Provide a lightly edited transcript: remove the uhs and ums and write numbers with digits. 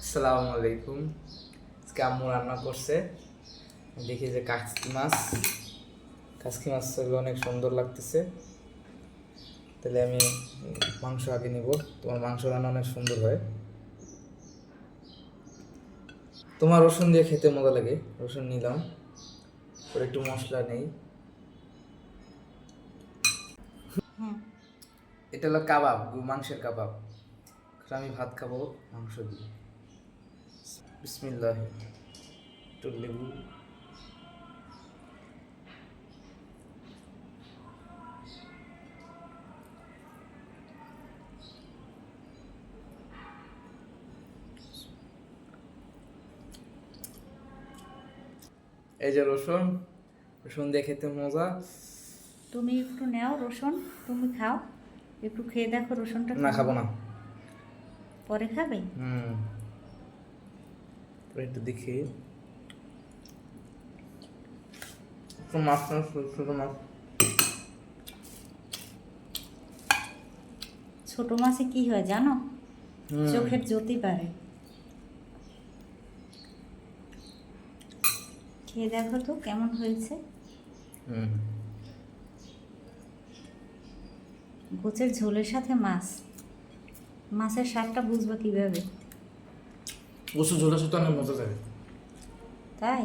আসসালামু আলাইকুম। আজকে আম্মু রান্না করছে, দেখি যে কাসকি মাছ অনেক সুন্দর লাগতেছে। তাহলে আমি মাংস আগে নিব। তোমার মাংস রান্না অনেক সুন্দর হয়। তোমার রসুন দিয়ে খেতে মজা লাগে, রসুন নিলাম। পরে একটু মশলা নেই। এটা হলো কাবাব, মাংসের কাবাব। আমি ভাত খাবো মাংস দিয়ে। বিসমিল্লাহ। একটু লেবু। এই যে রসুন, রসুন দিয়ে খেতে মজা। তুমি একটু নাও রসুন, তুমি খাও, একটু খেয়ে দেখো রসুনটা না, কেমন। খাবো না। পরে খাবে? একটু দেখি। মাছ না, ছোট মাছ। ছোট মাছে কি হয় জানো? চোখের জ্যোতি বাড়ে। খেয়ে দেখো তো কেমন হয়েছে। গোছের ঝোলের সাথে মাছ, মাছের স্বাদটা বুঝবা কিভাবে? কচু ঝোলের সাথে অনেক মজা লাগে। তাই?